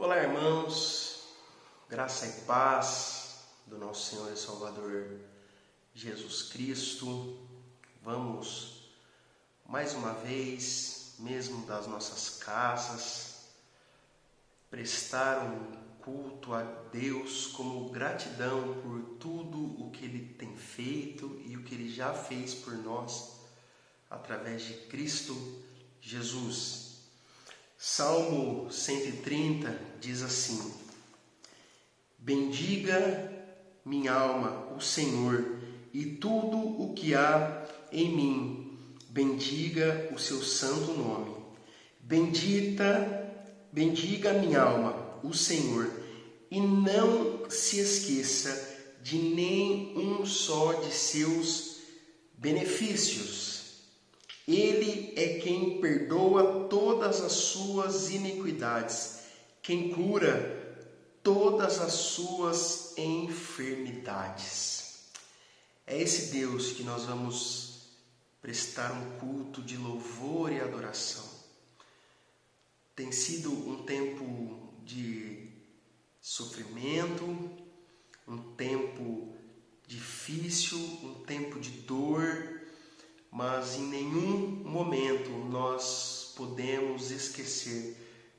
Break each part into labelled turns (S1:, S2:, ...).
S1: Olá, irmãos, graça e paz do nosso Senhor e Salvador Jesus Cristo. Vamos mais uma vez, mesmo das nossas casas, prestar um culto a Deus como gratidão por tudo o que Ele tem feito e o que Ele já fez por nós através de Cristo Jesus. Salmo 130 diz assim: bendiga minha alma o Senhor e tudo o que há em mim, bendiga o seu santo nome. Bendiga minha alma o Senhor e não se esqueça de nenhum só de seus benefícios. Ele é quem perdoa todas as suas iniquidades, quem cura todas as suas enfermidades. É esse Deus que nós vamos prestar um culto de louvor e adoração. Tem sido um tempo de sofrimento, um tempo difícil, um tempo de dor, mas em nenhum momento nós podemos esquecer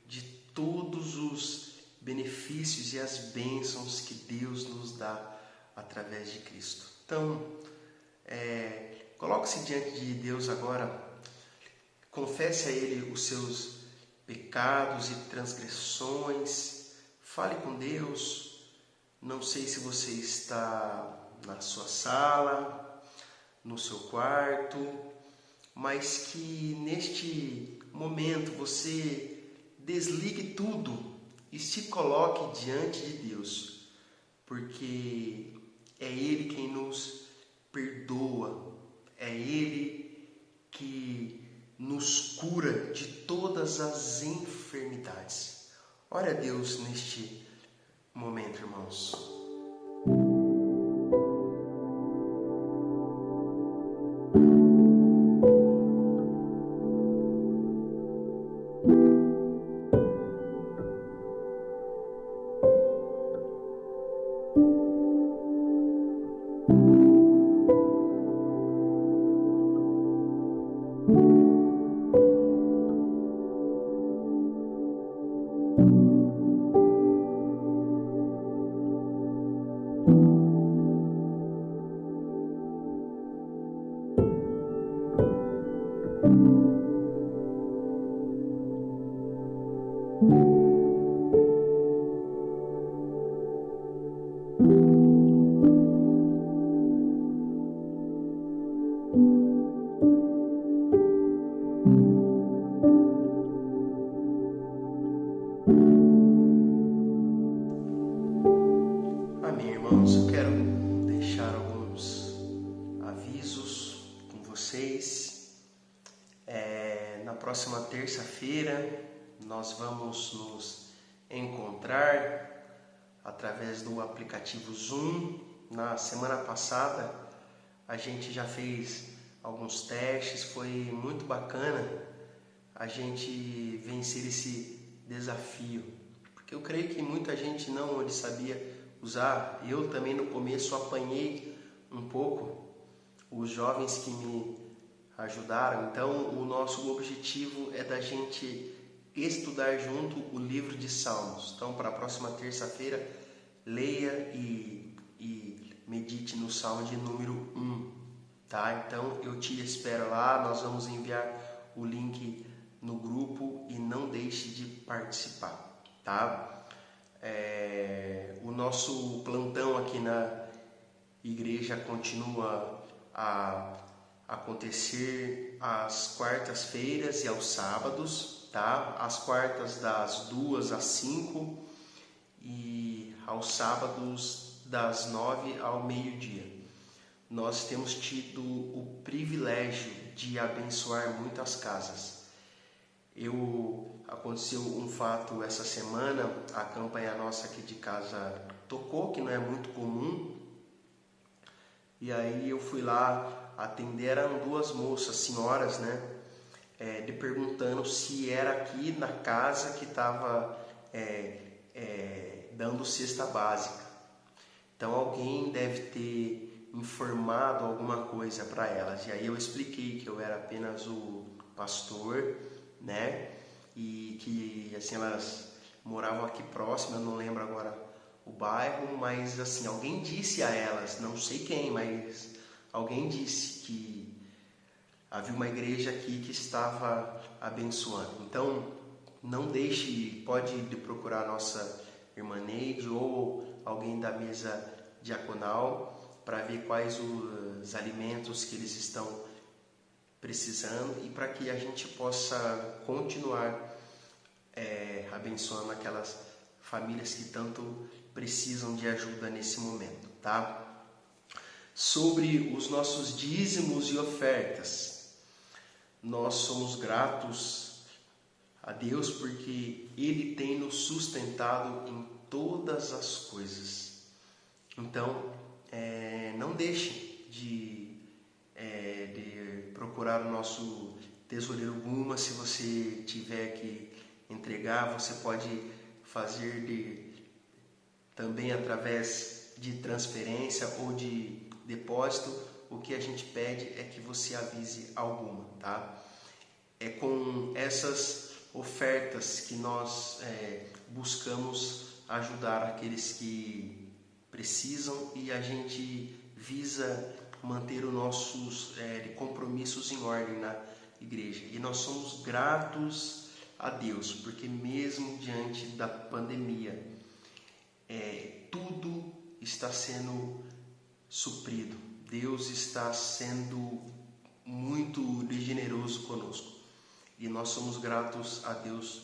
S1: de todos os benefícios e as bênçãos que Deus nos dá através de Cristo. Então, coloque-se diante de Deus agora, confesse a Ele os seus pecados e transgressões, fale com Deus. Não sei se você está na sua sala, no seu quarto, mas que neste momento você desligue tudo e se coloque diante de Deus, porque é Ele quem nos perdoa, é Ele que nos cura de todas as enfermidades. Ore a Deus neste momento, irmãos. Amém, irmãos. Eu quero deixar alguns avisos com vocês. Na próxima terça-feira nós vamos nos encontrar através do aplicativo Zoom. Na semana passada a gente já fez alguns testes, foi muito bacana a gente vencer esse desafio, porque eu creio que muita gente não sabia usar. Eu também no começo apanhei um pouco, os jovens que me ajudaram. Então o nosso objetivo é da gente estudar junto o livro de Salmos. Então para a próxima terça-feira leia e medite no Salmo de número 1, tá? Então eu te espero lá, nós vamos enviar o link no grupo e não deixe de participar, tá? O nosso plantão aqui na igreja continua a acontecer às quartas-feiras e aos sábados, tá? Às quartas das 2 às 5 e aos sábados das 9 ao meio-dia. Nós temos tido o privilégio de abençoar muitas casas. Aconteceu um fato essa semana, a campanha nossa aqui de casa tocou, que não é muito comum, e aí eu fui lá atender. Eram duas moças, senhoras, né, lhe perguntando se era aqui na casa que estava dando cesta básica. Então alguém deve ter informado alguma coisa para elas. E aí eu expliquei que eu era apenas o pastor, né? E que assim elas moravam aqui próximo, eu não lembro agora o bairro, mas assim, alguém disse a elas, não sei quem, mas alguém disse que havia uma igreja aqui que estava abençoando. Então, não deixe, pode procurar a nossa irmã Neide ou alguém da mesa diaconal para ver quais os alimentos que eles estão precisando e para que a gente possa continuar abençoando aquelas famílias que tanto precisam de ajuda nesse momento, tá? Sobre os nossos dízimos e ofertas, nós somos gratos a Deus porque Ele tem nos sustentado em todas as coisas. Então, não deixe de procurar o nosso tesoureiro Guma. Se você tiver que entregar, você pode fazer também através de transferência ou de depósito. O que a gente pede é que você avise alguma, tá? É com essas ofertas que nós buscamos ajudar aqueles que precisam e a gente visa manter os nossos compromissos em ordem na igreja. E nós somos gratos a Deus, porque mesmo diante da pandemia, tudo está sendo suprido. Deus está sendo muito generoso conosco e nós somos gratos a Deus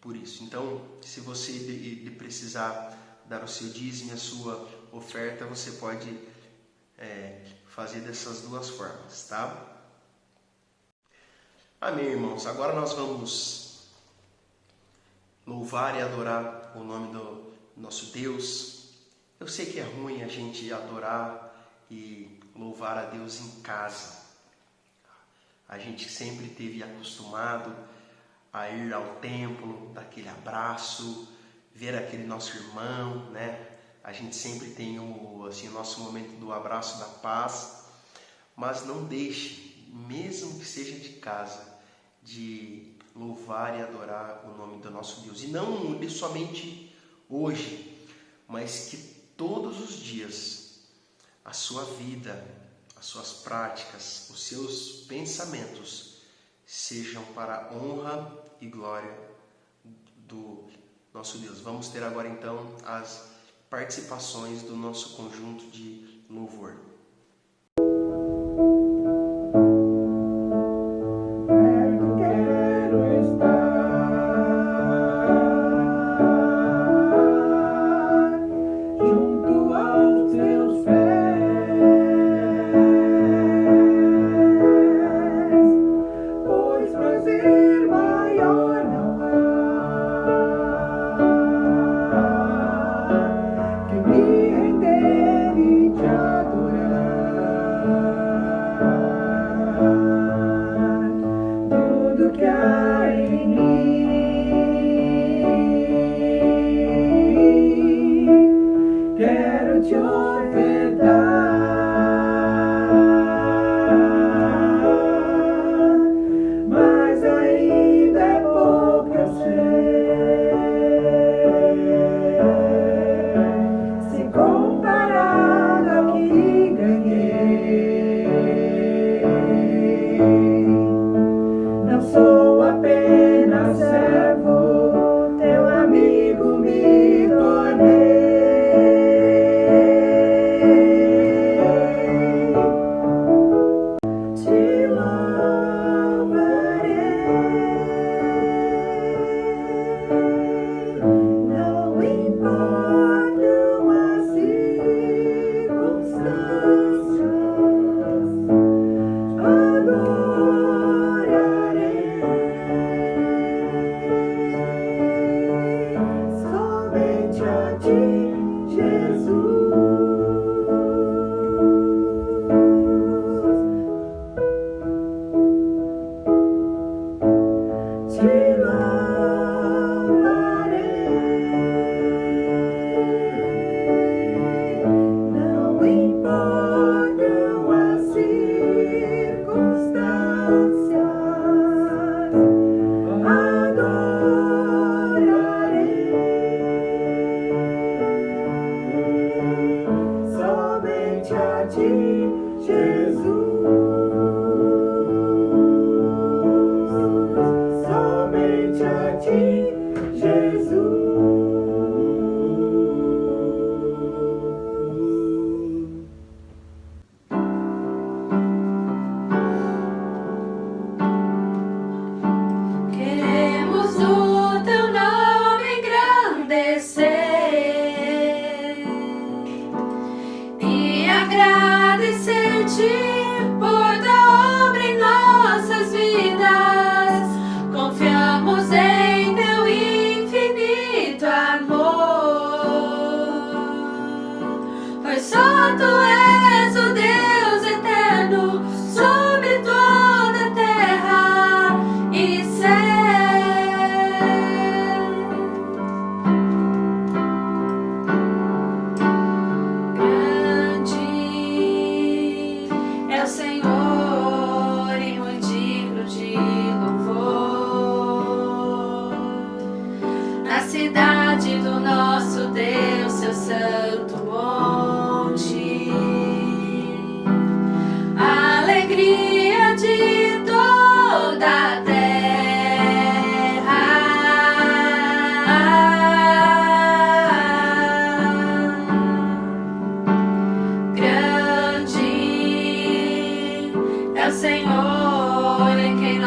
S1: por isso. Então, se você precisar dar o seu dízimo, a sua oferta, você pode fazer dessas duas formas, tá? Amém, irmãos. Agora nós vamos louvar e adorar o nome do nosso Deus. Eu sei que é ruim a gente adorar e louvar a Deus em casa. A gente sempre esteve acostumado a ir ao templo, dar aquele abraço, ver aquele nosso irmão, né? A gente sempre tem o nosso momento do abraço da paz, mas não deixe, mesmo que seja de casa, de louvar e adorar o nome do nosso Deus. E não somente hoje, mas que todos os dias a sua vida, as suas práticas, os seus pensamentos sejam para a honra e glória do nosso Deus. Vamos ter agora então as participações do nosso conjunto de louvor.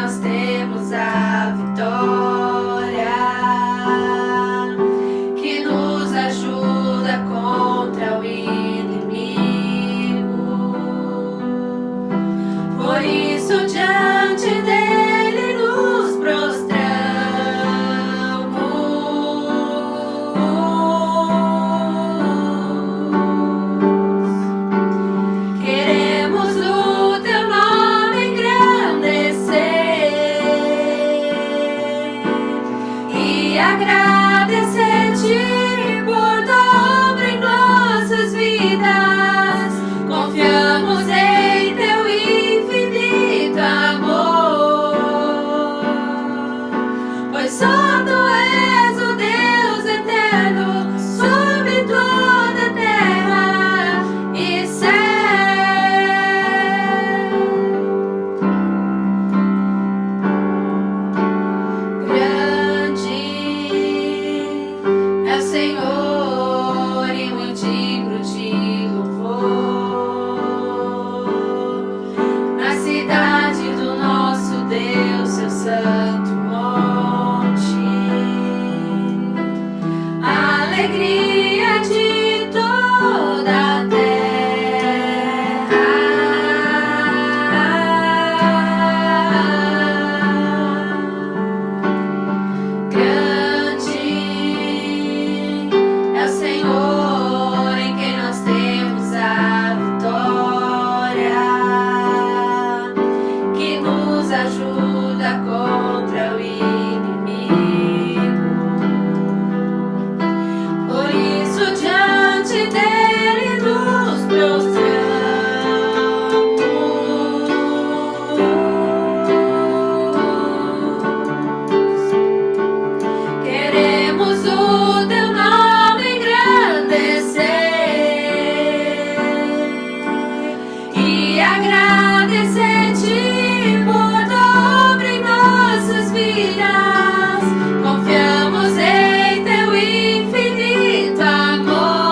S2: nós temos a vitória, que nos ajuda contra o inimigo. Por isso, diante dele nos prostramos. Queremos o teu nome engrandecer e agradecer-te por tua obra em nossas vidas. Confiamos em teu infinito amor, pois só tu és o Deus eterno sobre toda a terra e céu. Grande é o Senhor e muito digno de louvor na cidade do nosso Deus, seu santo monte. A alegria de toda a terra. Grande é o Senhor em quem nós temos a vitória, que nos ajuda contra o inimigo. Por isso, diante dele nos prostramos. Queremos o teu nome engrandecer e agradecer-te por tua obra em nossas vidas. Confiamos em teu infinito amor,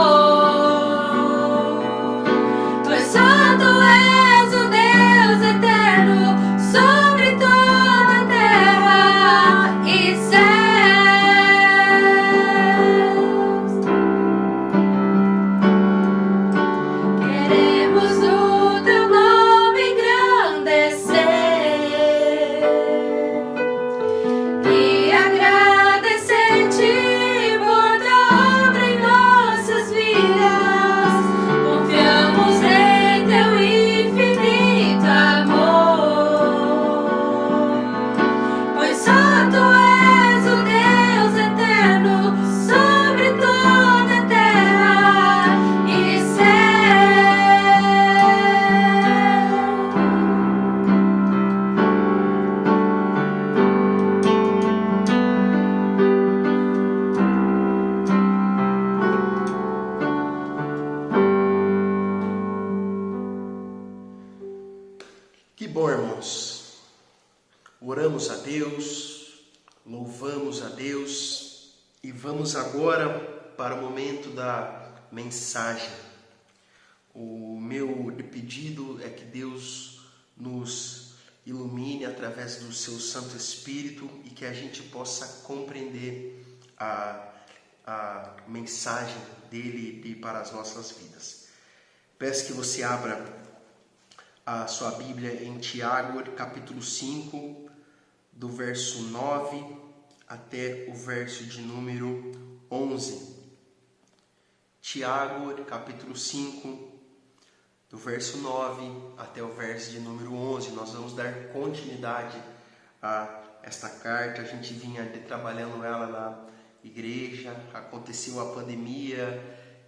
S2: pois só tu és o Deus eterno sobre toda a terra e céus. Queremos o teu nome engrandecer e agradecer-te por tua obra em nossas vidas. Confiamos em teu infinito amor, pois só tu és o Deus eterno sobre toda a terra e céu.
S1: Que bom, irmãos. Oramos a Deus, louvamos a Deus e vamos agora para o momento da mensagem. O meu pedido é que Deus nos ilumine através do seu Santo Espírito e que a gente possa compreender a mensagem dele para as nossas vidas. Peço que você abra a sua Bíblia em Tiago, capítulo 5, do verso 9 até o verso de número 11. Tiago, capítulo 5, do verso 9 até o verso de número 11. Nós vamos dar continuidade a esta carta. A gente vinha trabalhando ela na igreja, aconteceu a pandemia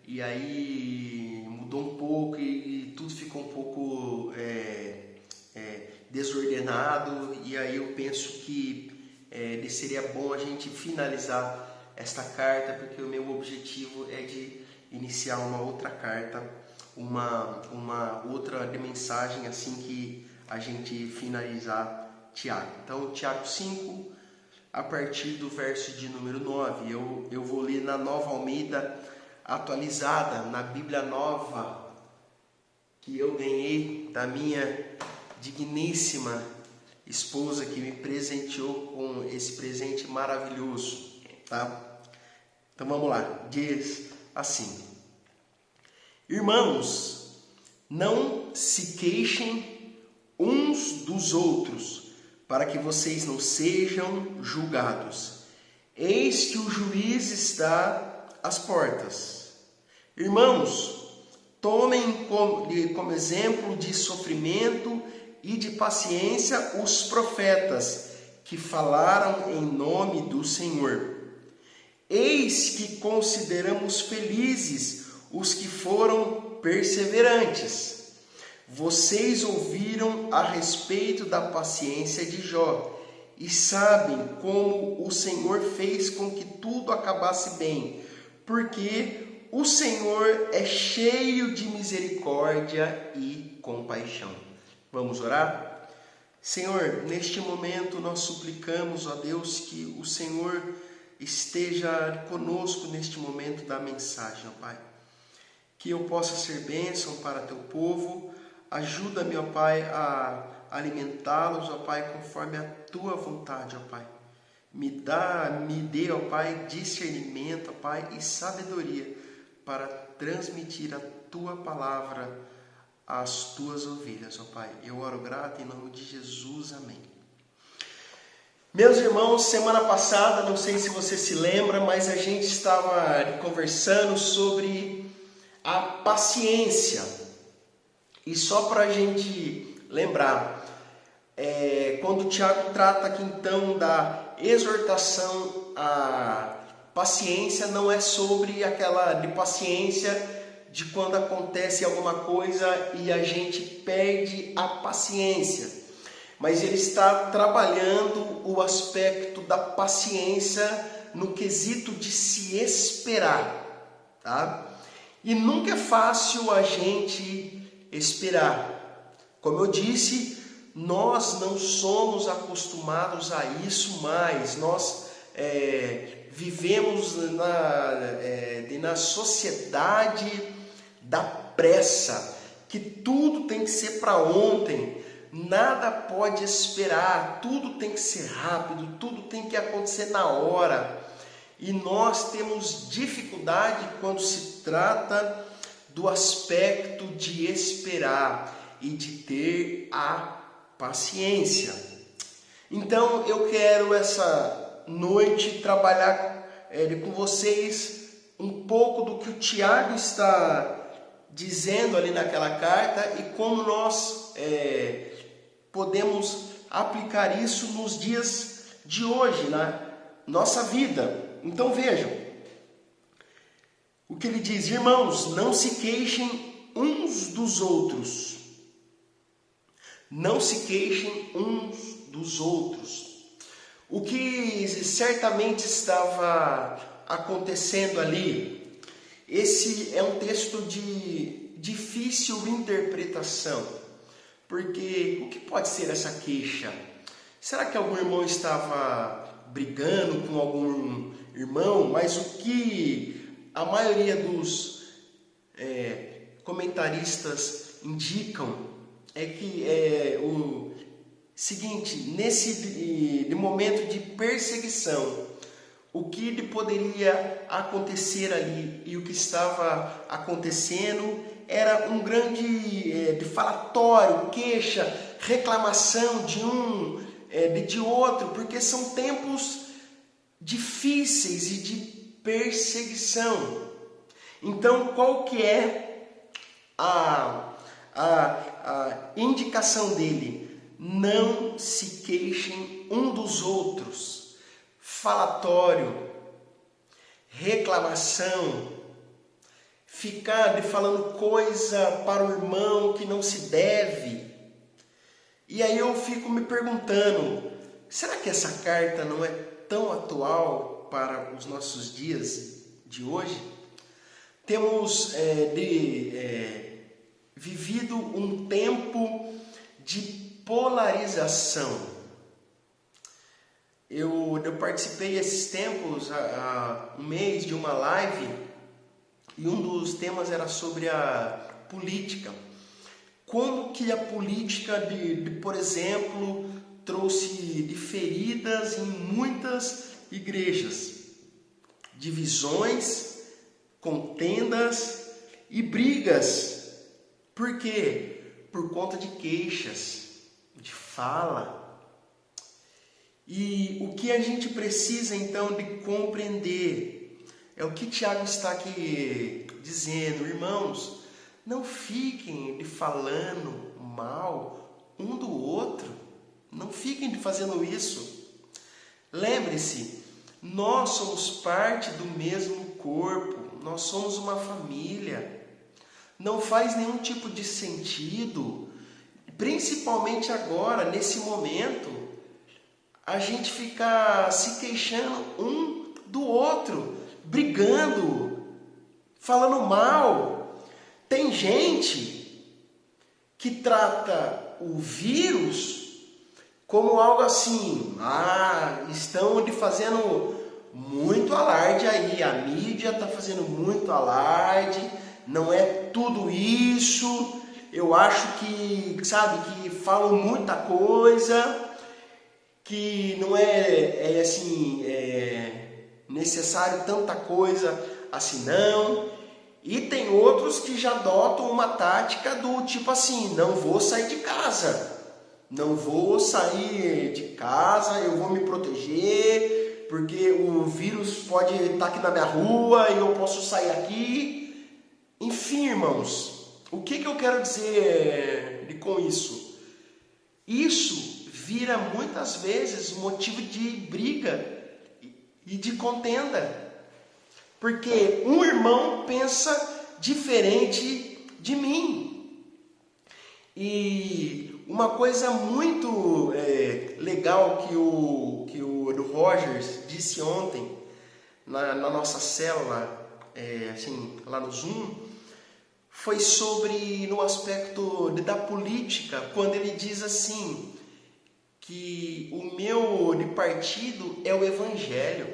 S1: e aí mudou um pouco e tudo ficou um pouco desordenado, e aí eu penso que seria bom a gente finalizar esta carta, porque o meu objetivo é de iniciar uma outra carta, uma outra mensagem assim que a gente finalizar Tiago. Então, Tiago 5, a partir do verso de número 9, eu vou ler na Nova Almeida atualizada, na Bíblia Nova que eu ganhei da minha digníssima esposa que me presenteou com esse presente maravilhoso, tá? Então vamos lá, diz assim: irmãos, não se queixem uns dos outros, para que vocês não sejam julgados. Eis que o juiz está às portas. Irmãos, tomem como exemplo de sofrimento e de paciência os profetas que falaram em nome do Senhor. Eis que consideramos felizes os que foram perseverantes. Vocês ouviram a respeito da paciência de Jó e sabem como o Senhor fez com que tudo acabasse bem, porque o Senhor é cheio de misericórdia e compaixão. Vamos orar? Senhor, neste momento nós suplicamos, ó Deus, que o Senhor esteja conosco neste momento da mensagem, ó Pai. Que eu possa ser bênção para teu povo. Ajuda-me, ó Pai, a alimentá-los, ó Pai, conforme a tua vontade, ó Pai. Me dê, ó Pai, discernimento, ó Pai, e sabedoria para transmitir a tua palavra às tuas ovelhas, ó Pai. Eu oro grato em nome de Jesus, amém. Meus irmãos, semana passada, não sei se você se lembra, mas a gente estava conversando sobre a paciência. E só para a gente lembrar, quando o Tiago trata aqui então da exortação à paciência, não é sobre aquela de paciência de quando acontece alguma coisa e a gente perde a paciência. Mas ele está trabalhando o aspecto da paciência no quesito de se esperar, tá? E nunca é fácil a gente esperar. Como eu disse, nós não somos acostumados a isso mais. Nós vivemos na sociedade da pressa, que tudo tem que ser para ontem. Nada pode esperar, tudo tem que ser rápido, tudo tem que acontecer na hora. E nós temos dificuldade quando se trata do aspecto de esperar e de ter a paciência. Então eu quero essa noite trabalhar com vocês um pouco do que o Tiago está dizendo ali naquela carta e como nós podemos aplicar isso nos dias de hoje, na nossa vida. Então vejam o que ele diz: irmãos, não se queixem uns dos outros. Não se queixem uns dos outros. O que certamente estava acontecendo ali, esse é um texto de difícil interpretação. Porque o que pode ser essa queixa? Será que algum irmão estava brigando com algum irmão? Mas o que a maioria dos comentaristas indicam é que o seguinte: nesse momento de perseguição, o que poderia acontecer ali e o que estava acontecendo era um grande falatório, queixa, reclamação de um de outro, porque são tempos difíceis e de perseguição. Então, qual que é a indicação dele? Não se queixem um dos outros. Falatório, reclamação, ficar falando coisa para o irmão que não se deve. E aí eu fico me perguntando, será que essa carta não é tão atual para os nossos dias de hoje? Temos vivido um tempo de polarização. Eu participei esses tempos, há um mês, de uma live, e um dos temas era sobre a política. Como que a política, por exemplo, trouxe de feridas em muitas igrejas, divisões, contendas e brigas. Por quê? Por conta de queixas, de fala. E o que a gente precisa então de compreender é o que Tiago está aqui dizendo: irmãos, não fiquem de falando mal um do outro, não fiquem de fazendo isso. Lembre-se, nós somos parte do mesmo corpo, nós somos uma família. Não faz nenhum tipo de sentido, principalmente agora, nesse momento, a gente ficar se queixando um do outro, brigando, falando mal. Tem gente que trata o vírus como algo assim: estão fazendo muito alarde aí, a mídia está fazendo muito alarde, não é tudo isso, eu acho que, que falam muita coisa, que não é necessário tanta coisa assim não. E tem outros que já adotam uma tática do tipo assim: não vou sair de casa, eu vou me proteger, porque o vírus pode estar aqui na minha rua e eu posso sair aqui. Enfim, irmãos, o que eu quero dizer com isso? Isso vira muitas vezes motivo de briga e de contenda, porque um irmão pensa diferente de mim. E uma coisa muito legal que o Rogers disse ontem na nossa célula, lá no Zoom, foi sobre no aspecto da política, quando ele diz assim, que o meu partido é o Evangelho.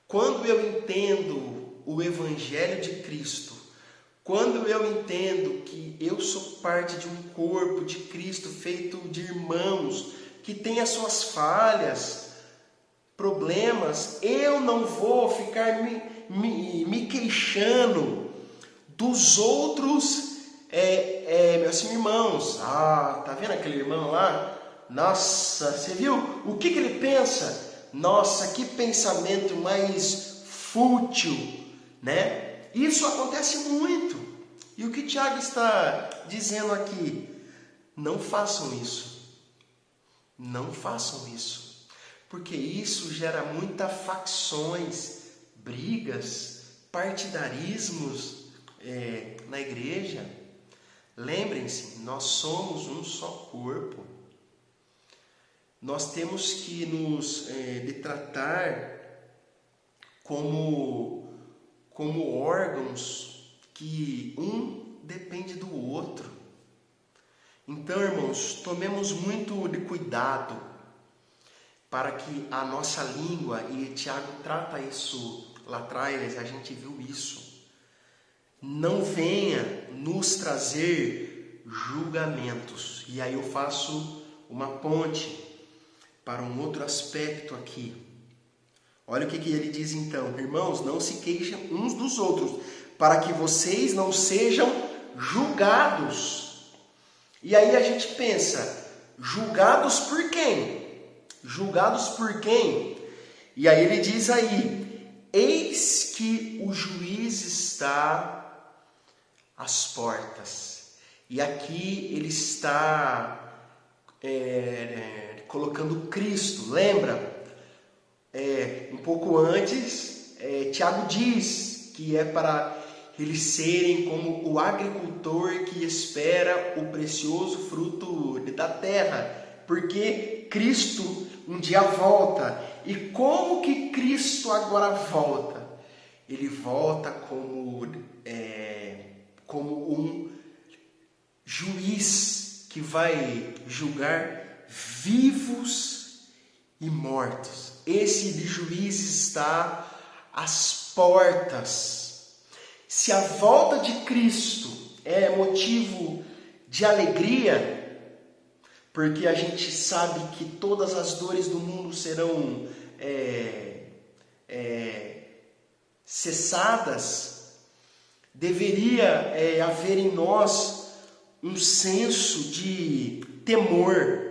S1: Quando eu entendo o Evangelho de Cristo, quando eu entendo que eu sou parte de um corpo de Cristo feito de irmãos, que tem as suas falhas, problemas, eu não vou ficar me queixando dos outros meus irmãos. Tá vendo aquele irmão lá? Nossa, você viu o que ele pensa? Nossa, que pensamento mais fútil, né? Isso acontece muito. E o que Tiago está dizendo aqui? Não façam isso. Não façam isso. Porque isso gera muitas facções, brigas, partidarismos na igreja. Lembrem-se, nós somos um só corpo. Nós temos que nos tratar como órgãos que um depende do outro. Então, irmãos, tomemos muito de cuidado para que a nossa língua, e Tiago trata isso lá atrás, a gente viu isso, não venha nos trazer julgamentos. E aí eu faço uma ponte para um outro aspecto aqui. Olha o que ele diz então: irmãos, não se queixem uns dos outros, para que vocês não sejam julgados. E aí a gente pensa, julgados por quem? Julgados por quem? E aí ele diz aí: eis que o juiz está às portas. E aqui ele está colocando Cristo. Lembra? Um pouco antes, Tiago diz que é para eles serem como o agricultor que espera o precioso fruto da terra, porque Cristo um dia volta. E como que Cristo agora volta? Ele volta como um juiz que vai julgar vivos e mortos. Esse juiz está às portas. Se a volta de Cristo é motivo de alegria, porque a gente sabe que todas as dores do mundo serão cessadas, deveria haver em nós um senso de temor.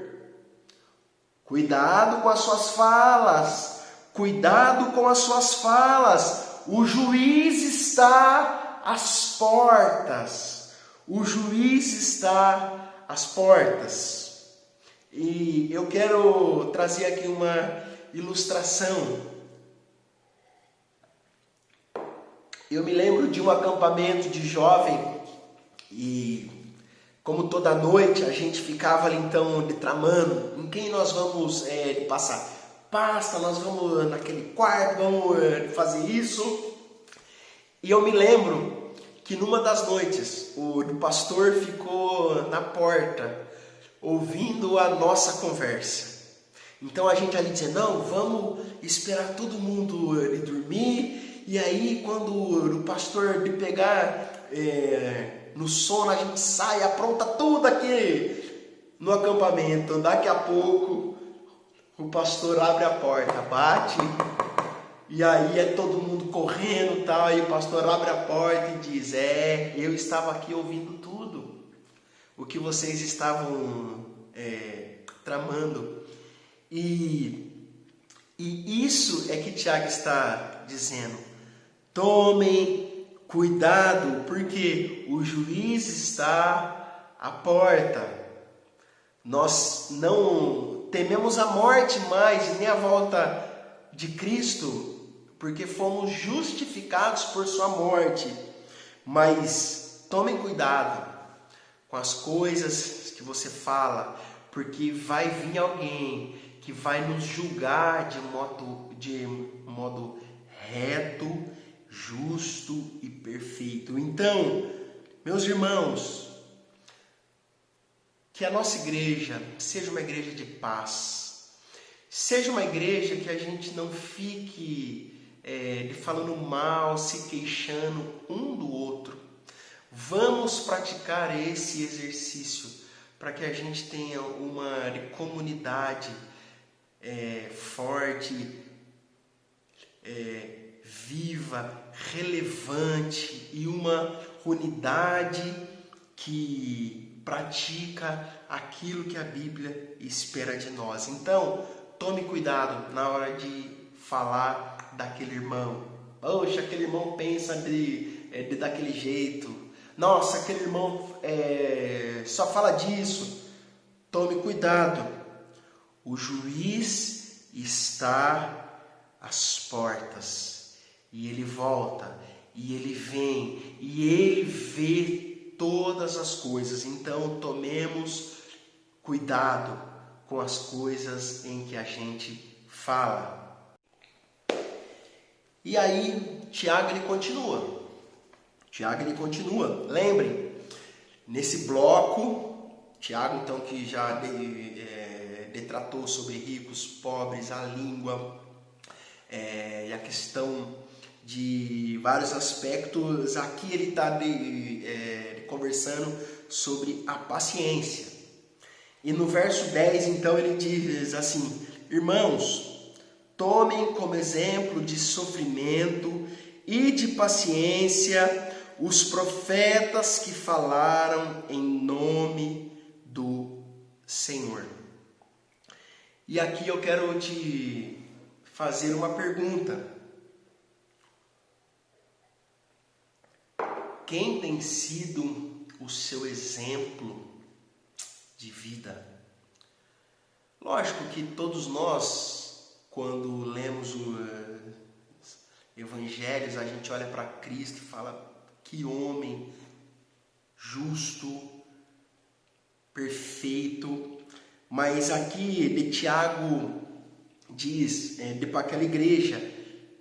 S1: Cuidado com as suas falas, cuidado com as suas falas, o juiz está às portas, o juiz está às portas. E eu quero trazer aqui uma ilustração. Eu me lembro de um acampamento de jovem e, como toda noite, a gente ficava ali então tramando em quem nós vamos passar pasta, nós vamos naquele quarto, vamos fazer isso. E eu me lembro que numa das noites o pastor ficou na porta ouvindo a nossa conversa. Então a gente ali dizia, não, vamos esperar todo mundo dormir. E aí, quando o pastor me pegar no sono, a gente sai, apronta tudo aqui no acampamento. Daqui a pouco, o pastor abre a porta, bate, e aí é todo mundo correndo e tal. E o pastor abre a porta e diz, eu estava aqui ouvindo tudo o que vocês estavam tramando. E isso é que Tiago está dizendo. Tomem cuidado, porque o juiz está à porta. Nós não tememos a morte mais, nem a volta de Cristo, porque fomos justificados por sua morte. Mas tomem cuidado com as coisas que você fala, porque vai vir alguém que vai nos julgar de modo reto, justo e perfeito. Então, meus irmãos, que a nossa igreja seja uma igreja de paz, seja uma igreja que a gente não fique falando mal, se queixando um do outro. Vamos praticar esse exercício para que a gente tenha uma comunidade forte, viva, relevante e uma unidade que pratica aquilo que a Bíblia espera de nós. Então, tome cuidado na hora de falar daquele irmão. Poxa, aquele irmão pensa daquele jeito. Nossa, aquele irmão só fala disso. Tome cuidado. O juiz está às portas. E ele volta, e ele vem, e ele vê todas as coisas. Então, tomemos cuidado com as coisas em que a gente fala. E aí, Tiago ele continua. Lembrem, nesse bloco, Tiago, então, que já detratou sobre ricos, pobres, a língua, e a questão de vários aspectos, aqui ele está conversando sobre a paciência. E no verso 10, então, ele diz assim, irmãos, tomem como exemplo de sofrimento e de paciência os profetas que falaram em nome do Senhor. E aqui eu quero te fazer uma pergunta. Quem tem sido o seu exemplo de vida? Lógico que todos nós, quando lemos os evangelhos, a gente olha para Cristo e fala, que homem justo, perfeito. Mas aqui de Tiago diz para aquela igreja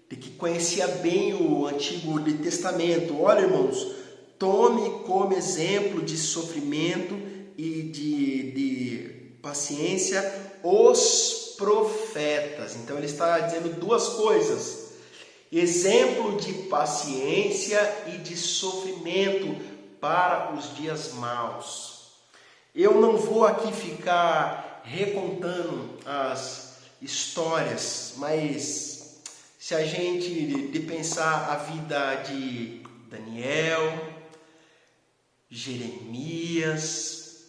S1: que conhecia bem o Antigo Testamento, olha irmãos, tome como exemplo de sofrimento e de paciência os profetas. Então ele está dizendo duas coisas, exemplo de paciência e de sofrimento para os dias maus. Eu não vou aqui ficar recontando as histórias, mas se a gente de pensar a vida de Daniel, Jeremias,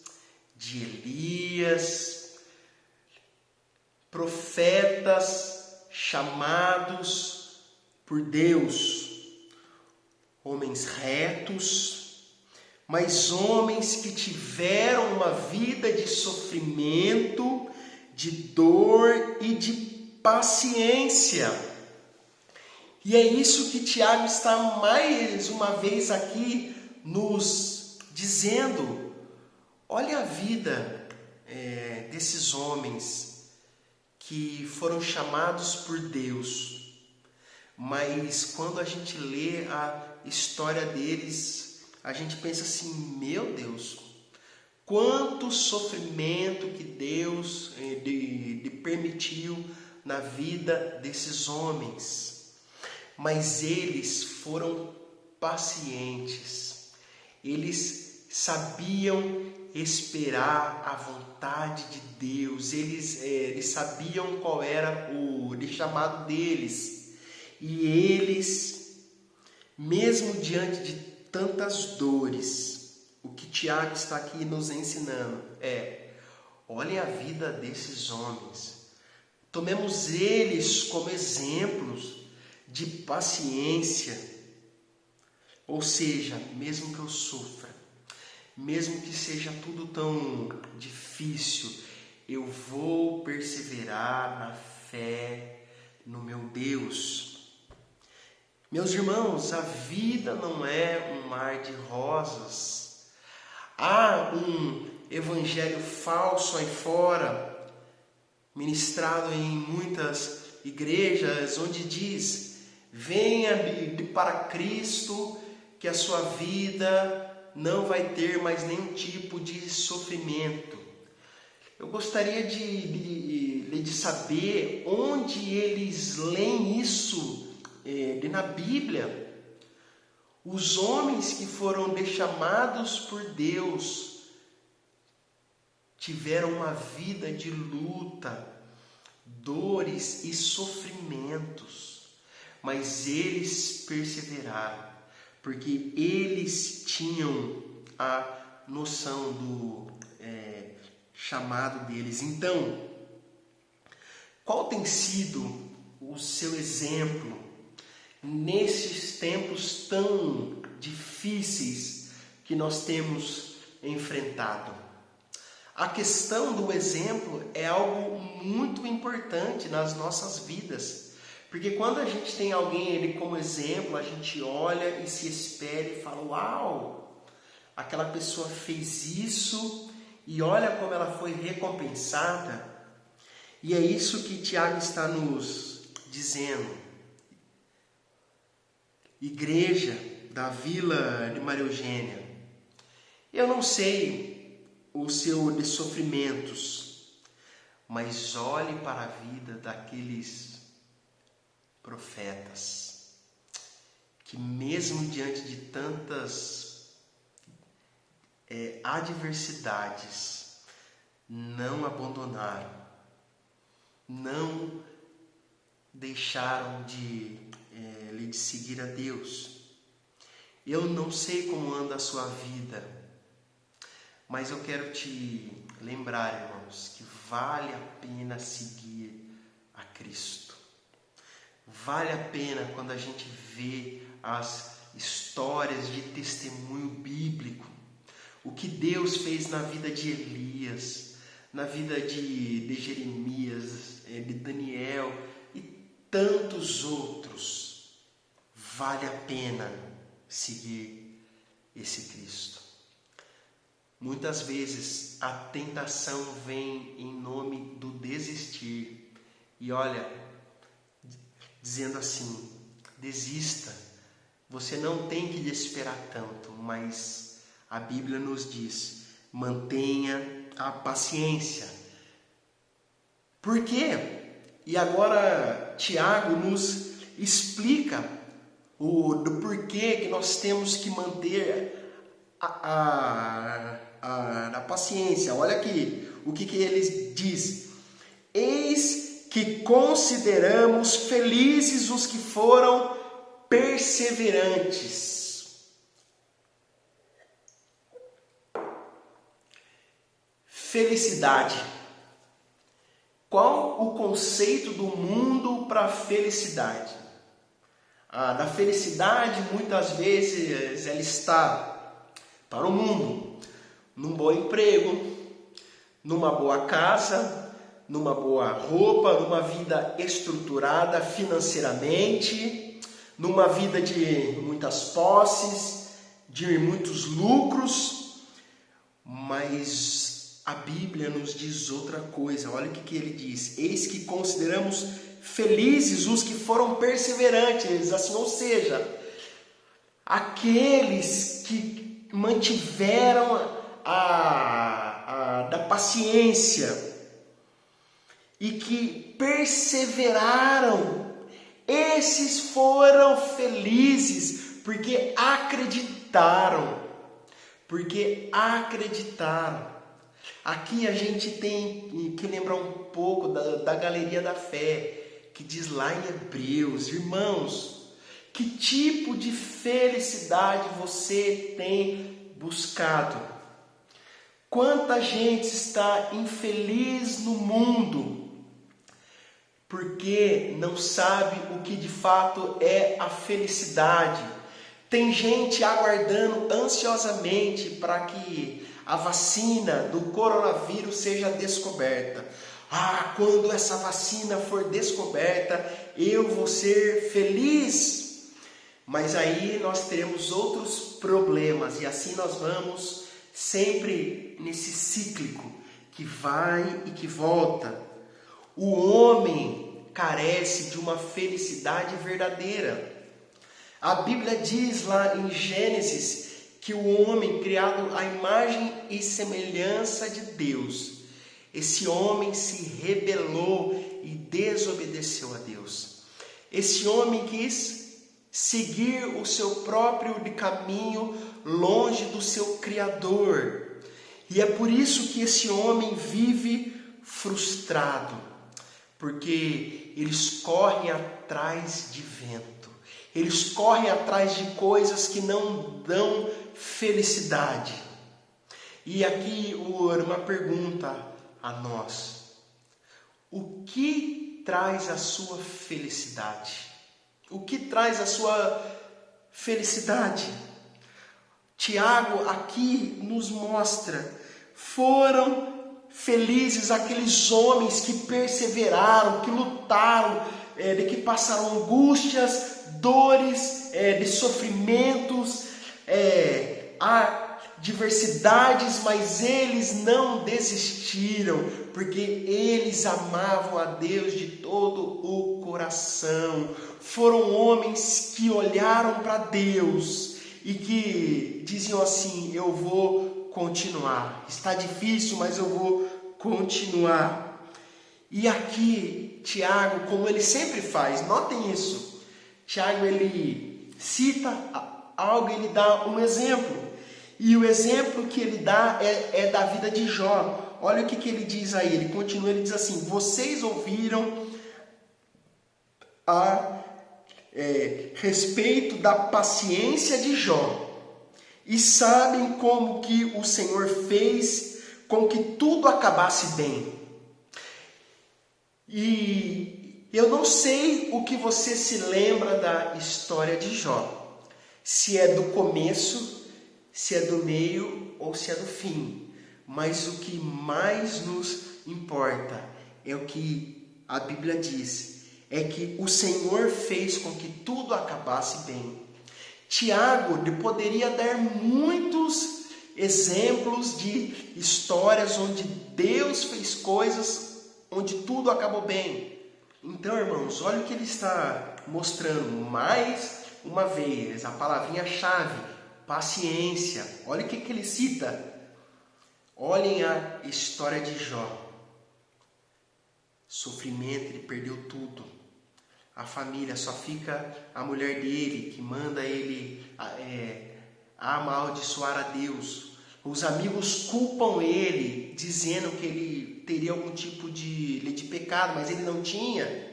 S1: de Elias, profetas chamados por Deus, homens retos, mas homens que tiveram uma vida de sofrimento, de dor e de paciência. E é isso que Tiago está mais uma vez aqui nos dizendo. Olha a vida desses homens que foram chamados por Deus, mas quando a gente lê a história deles, a gente pensa assim, meu Deus, quanto sofrimento que Deus permitiu na vida desses homens. Mas eles foram pacientes, eles sabiam esperar a vontade de Deus, eles sabiam qual era o chamado deles. E eles, mesmo diante de tantas dores, o que Tiago está aqui nos ensinando olhem a vida desses homens. Tomemos eles como exemplos de paciência. Ou seja, mesmo que eu sofra, mesmo que seja tudo tão difícil, eu vou perseverar na fé no meu Deus. Meus irmãos, a vida não é um mar de rosas. Há um evangelho falso aí fora, ministrado em muitas igrejas, onde diz: venha para Cristo, que a sua vida não vai ter mais nenhum tipo de sofrimento. Eu gostaria de saber onde eles leem isso na Bíblia. Os homens que foram chamados por Deus tiveram uma vida de luta, dores e sofrimentos, mas eles perseveraram, porque eles tinham a noção do chamado deles. Então, qual tem sido o seu exemplo nesses tempos tão difíceis que nós temos enfrentado? A questão do exemplo é algo muito importante nas nossas vidas, porque quando a gente tem alguém como exemplo, a gente olha e se espelha e fala: uau, aquela pessoa fez isso e olha como ela foi recompensada. E é isso que Tiago está nos dizendo. Igreja da Vila de Maria Eugênia, eu não sei o seu sofrimentos, mas olhe para a vida daqueles profetas que mesmo diante de tantas adversidades não abandonaram, não deixaram de seguir a Deus. Eu não sei como anda a sua vida, mas eu quero te lembrar, irmãos, que vale a pena seguir a Cristo. Vale a pena quando a gente vê as histórias de testemunho bíblico, o que Deus fez na vida de Elias, na vida de Jeremias, de Daniel e tantos outros. Vale a pena seguir esse Cristo. Muitas vezes a tentação vem em nome do desistir. E olha, dizendo assim: desista. Você não tem que esperar tanto, mas a Bíblia nos diz: mantenha a paciência. Por quê? E agora Tiago nos explica do porquê que nós temos que manter da paciência. Olha aqui o que ele diz. Eis que consideramos felizes os que foram perseverantes. Felicidade. Qual o conceito do mundo para felicidade? Da felicidade, muitas vezes, ela está para o mundo, num bom emprego, numa boa casa, numa boa roupa, numa vida estruturada financeiramente, numa vida de muitas posses, de muitos lucros, mas a Bíblia nos diz outra coisa. Olha o que ele diz. Eis que consideramos felizes os que foram perseverantes, assim, ou seja, aqueles que mantiveram da paciência e que perseveraram. Esses foram felizes porque acreditaram. Aqui a gente tem que lembrar um pouco da galeria da fé, que diz lá em Hebreus. Irmãos, que tipo de felicidade você tem buscado? Quanta gente está infeliz no mundo porque não sabe o que de fato é a felicidade. Tem gente aguardando ansiosamente para que a vacina do coronavírus seja descoberta. Quando essa vacina for descoberta, eu vou ser feliz. Mas aí nós teremos outros problemas e assim nós vamos sempre nesse cíclico que vai e que volta. O homem carece de uma felicidade verdadeira. A Bíblia diz lá em Gênesis que o homem, criado à imagem e semelhança de Deus, esse homem se rebelou e desobedeceu a Deus. Esse homem quis seguir o seu próprio caminho longe do seu Criador. E é por isso que esse homem vive frustrado, porque eles correm atrás de vento. Eles correm atrás de coisas que não dão felicidade. E aqui uma pergunta a nós. O que traz a sua felicidade? O que traz a sua felicidade? Tiago aqui nos mostra, foram felizes aqueles homens que perseveraram, que lutaram, que passaram angústias, dores, de sofrimentos, adversidades, mas eles não desistiram, porque eles amavam a Deus de todo o coração. Foram homens que olharam para Deus e que diziam assim: eu vou continuar. Está difícil, mas eu vou continuar. E aqui, Tiago, como ele sempre faz, notem isso. Tiago, ele cita algo, ele dá um exemplo. E o exemplo que ele dá é da vida de Jó. Olha o que ele diz aí. Ele continua, ele diz assim: vocês ouviram a respeito da paciência de Jó e sabem como que o Senhor fez com que tudo acabasse bem. E eu não sei o que você se lembra da história de Jó. Se é do começo, se é do meio ou se é do fim. Mas o que mais nos importa é o que a Bíblia diz. É que o Senhor fez com que tudo acabasse bem. Tiago poderia dar muitos exemplos de histórias onde Deus fez coisas, onde tudo acabou bem. Então, irmãos, olha o que ele está mostrando mais uma vez, a palavrinha-chave, paciência. Olha o que ele cita. Olhem a história de Jó. Sofrimento, ele perdeu tudo. A família, só fica a mulher dele, que manda ele amaldiçoar a Deus. Os amigos culpam ele, dizendo que ele teria algum tipo de pecado, mas ele não tinha.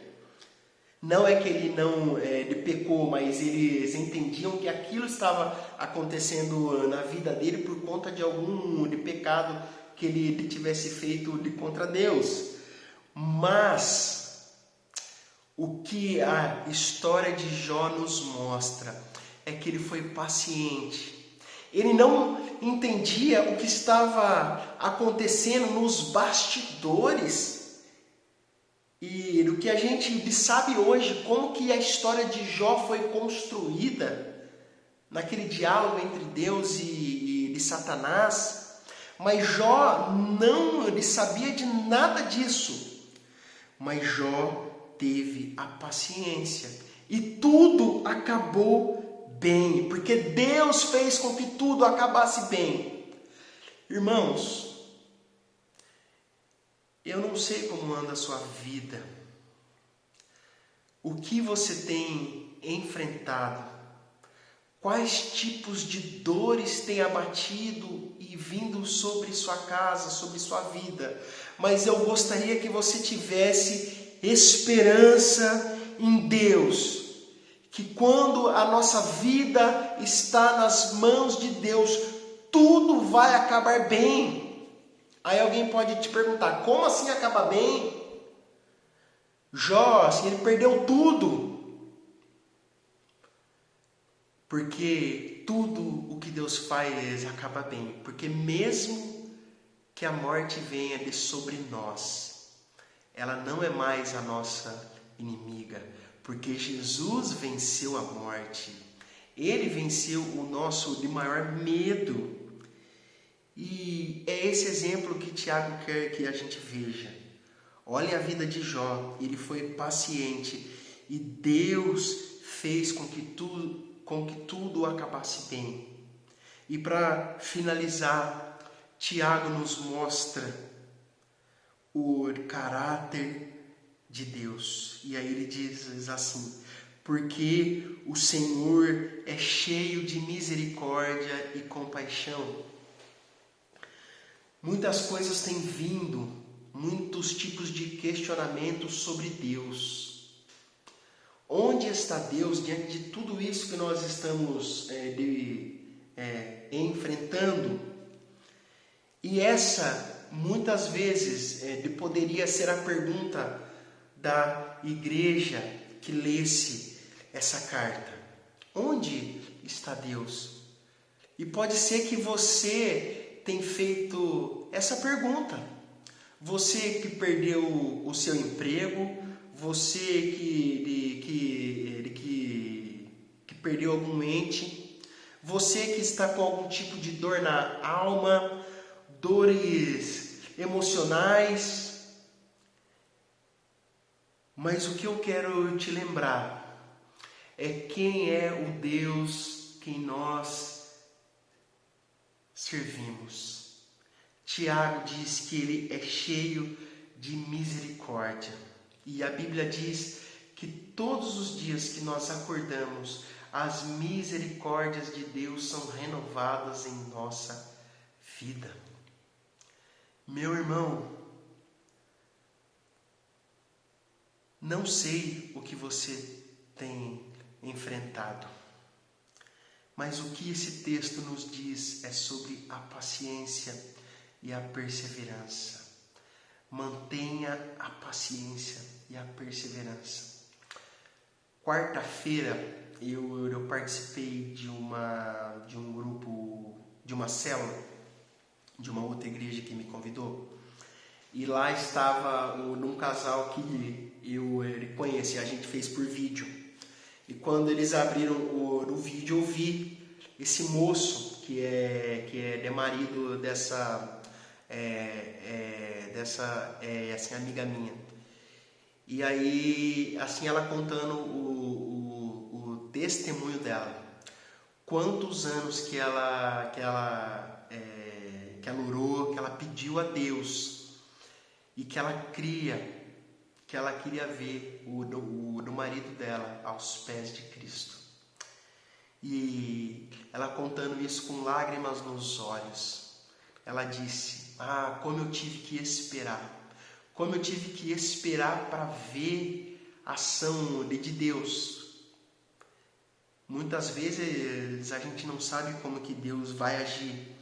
S1: Não é que ele pecou, mas eles entendiam que aquilo estava acontecendo na vida dele por conta de algum pecado que ele tivesse feito contra Deus. Mas o que a história de Jó nos mostra é que ele foi paciente. Ele não entendia o que estava acontecendo nos bastidores. E do que a gente sabe hoje, como que a história de Jó foi construída naquele diálogo entre Deus e de Satanás. Mas Jó não sabia de nada disso. Mas Jó teve a paciência e tudo acabou bem, porque Deus fez com que tudo acabasse bem. Irmãos, eu não sei como anda a sua vida, o que você tem enfrentado, quais tipos de dores têm abatido e vindo sobre sua casa, sobre sua vida, mas eu gostaria que você tivesse esperança em Deus, que quando a nossa vida está nas mãos de Deus, tudo vai acabar bem. Aí alguém pode te perguntar, como assim acaba bem? Jó, assim, ele perdeu tudo. Porque tudo o que Deus faz acaba bem. Porque mesmo que a morte venha de sobre nós, ela não é mais a nossa inimiga. Porque Jesus venceu a morte. Ele venceu o nosso de maior medo. E é esse exemplo que Tiago quer que a gente veja. Olha a vida de Jó, ele foi paciente e Deus fez com que tudo acabasse bem. E para finalizar, Tiago nos mostra o caráter de Deus. E aí ele diz assim: porque o Senhor é cheio de misericórdia e compaixão. Muitas coisas têm vindo, muitos tipos de questionamentos sobre Deus. Onde está Deus diante de tudo isso que nós estamos enfrentando? E essa, muitas vezes, poderia ser a pergunta da igreja que lesse essa carta. Onde está Deus? E pode ser que você tem feito essa pergunta. Você que perdeu o seu emprego, você que perdeu algum ente, você que está com algum tipo de dor na alma, dores emocionais. Mas o que eu quero te lembrar é quem é o Deus que nós servimos. Tiago diz que ele é cheio de misericórdia. E a Bíblia diz que todos os dias que nós acordamos, as misericórdias de Deus são renovadas em nossa vida. Meu irmão, não sei o que você tem enfrentado, mas o que esse texto nos diz é sobre a paciência e a perseverança. Mantenha a paciência e a perseverança. Quarta-feira eu participei de um grupo, de uma célula, de uma outra igreja que me convidou. E lá estava um casal que eu conheci, a gente fez por vídeo. E quando eles abriram o vídeo, eu vi esse moço que é marido dessa assim, amiga minha. E aí, assim, ela contando o testemunho dela. Quantos anos que ela orou, que ela pediu a Deus e que ela queria ver o marido dela aos pés de Cristo. E ela contando isso com lágrimas nos olhos. ela disse: ah, como eu tive que esperar. Como eu tive que esperar para ver a ação de Deus. Muitas vezes a gente não sabe como que Deus vai agir.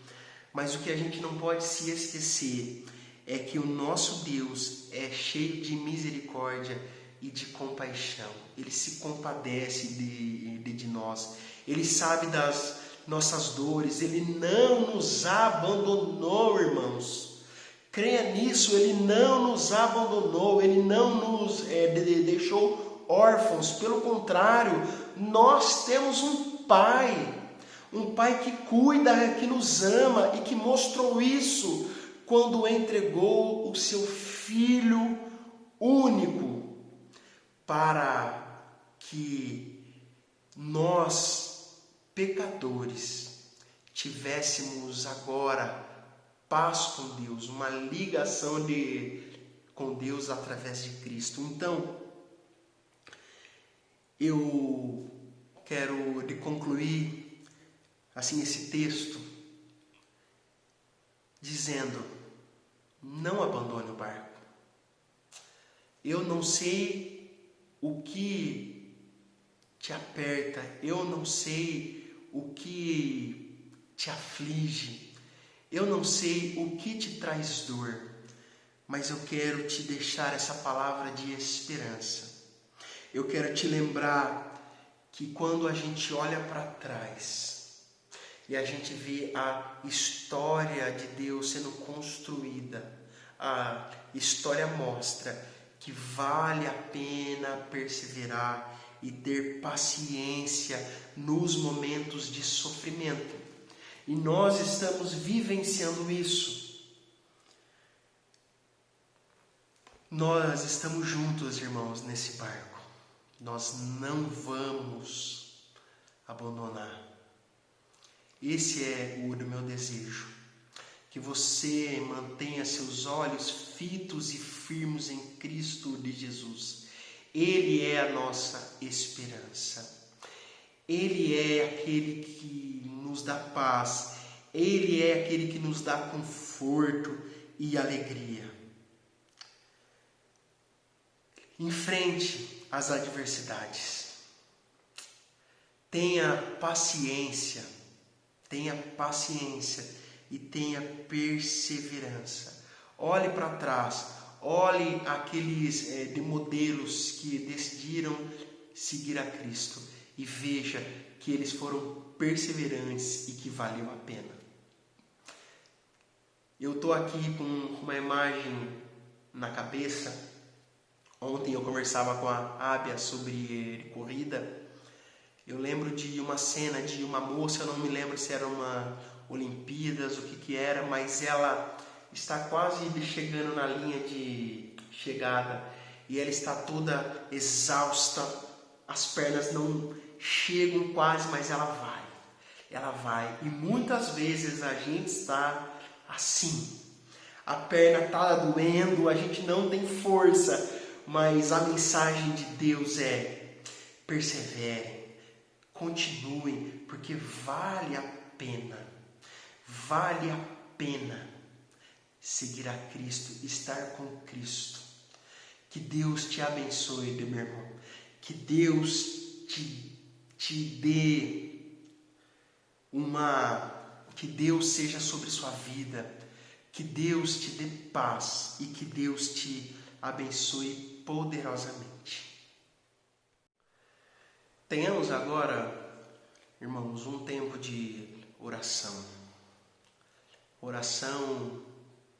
S1: Mas o que a gente não pode se esquecer é que o nosso Deus é cheio de misericórdia e de compaixão. Ele se compadece de nós. Ele sabe das nossas dores. Ele não nos abandonou, irmãos. Creia nisso, Ele não nos abandonou. Ele não nos deixou órfãos. Pelo contrário, nós temos um Pai. Um Pai que cuida, que nos ama e que mostrou isso quando entregou o seu Filho único para que nós, pecadores, tivéssemos agora paz com Deus, uma ligação com Deus através de Cristo. Então, eu quero concluir assim esse texto dizendo: não abandone o barco. Eu não sei o que te aperta, eu não sei o que te aflige, eu não sei o que te traz dor, mas eu quero te deixar essa palavra de esperança. Eu quero te lembrar que quando a gente olha para trás e a gente vê a história de Deus sendo construída, a história mostra que vale a pena perseverar e ter paciência nos momentos de sofrimento. E nós estamos vivenciando isso. Nós estamos juntos, irmãos, nesse barco. Nós não vamos abandonar. Esse é o meu desejo. Que você mantenha seus olhos fitos e firmes em Cristo de Jesus. Ele é a nossa esperança. Ele é aquele que nos dá paz. Ele é aquele que nos dá conforto e alegria. Enfrente as adversidades. Tenha paciência e tenha perseverança. Olhe para trás, olhe aqueles de modelos que decidiram seguir a Cristo e veja que eles foram perseverantes e que valeu a pena. Eu estou aqui com uma imagem na cabeça. Ontem eu conversava com a Ábia sobre corrida. Eu lembro de uma cena de uma moça, eu não me lembro se era uma Olimpíadas, o que era, mas ela está quase chegando na linha de chegada e ela está toda exausta, as pernas não chegam quase, mas ela vai. E muitas vezes a gente está assim, a perna está doendo, a gente não tem força, mas a mensagem de Deus é: perseverem, continuem, porque vale a pena seguir a Cristo, estar com Cristo. Que Deus te abençoe, meu irmão. Que Deus te dê que Deus seja sobre sua vida. Que Deus te dê paz e que Deus te abençoe poderosamente. Tenhamos agora, irmãos, um tempo de oração. Oração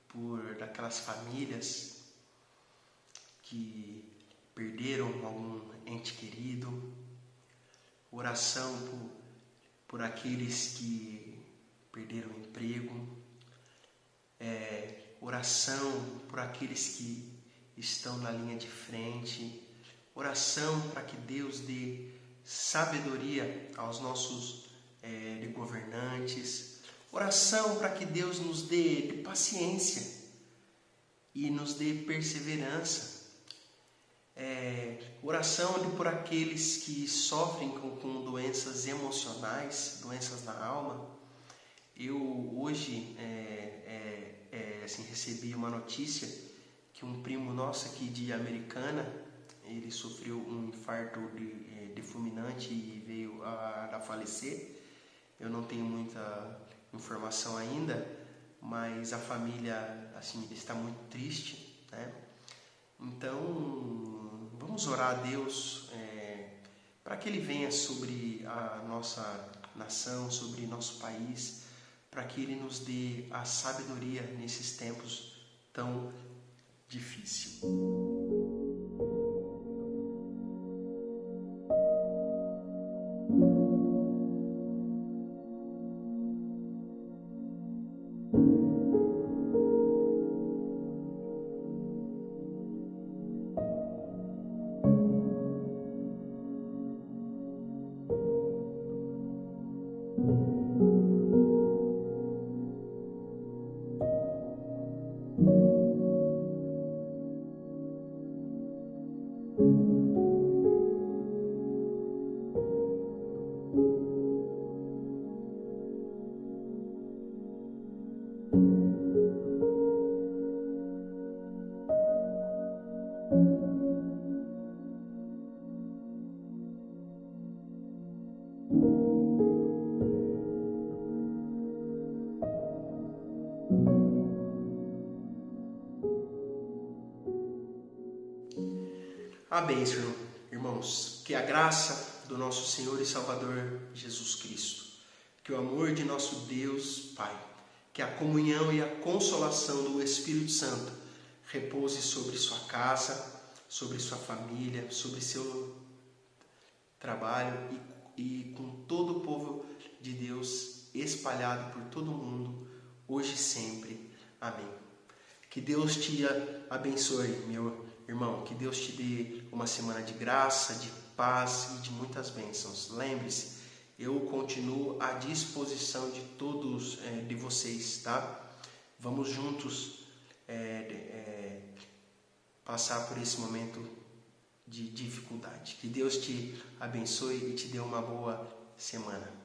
S1: por aquelas famílias que perderam algum ente querido. Oração por aqueles que perderam o emprego. Oração por aqueles que estão na linha de frente. Oração para que Deus dê sabedoria aos nossos governantes. Oração para que Deus nos dê paciência e nos dê perseverança. Oração por aqueles que sofrem com doenças emocionais, doenças na alma. Eu hoje assim, recebi uma notícia que um primo nosso aqui de Americana, ele sofreu um infarto fulminante e veio a falecer. Eu não tenho muita informação ainda, mas a família assim, está muito triste, né? Então, vamos orar a Deus para que Ele venha sobre a nossa nação, sobre nosso país, para que Ele nos dê a sabedoria nesses tempos tão difíceis. A bênção, irmãos, que a graça do nosso Senhor e Salvador Jesus Cristo, que o amor de nosso Deus Pai, que a comunhão e a consolação do Espírito Santo repouse sobre sua casa, sobre sua família, sobre seu trabalho e com todo o povo de Deus espalhado por todo o mundo, hoje e sempre. Amém. Que Deus te abençoe, meu irmão, que Deus te dê uma semana de graça, de paz e de muitas bênçãos. Lembre-se, eu continuo à disposição de todos de vocês, tá? Vamos juntos passar por esse momento de dificuldade. Que Deus te abençoe e te dê uma boa semana.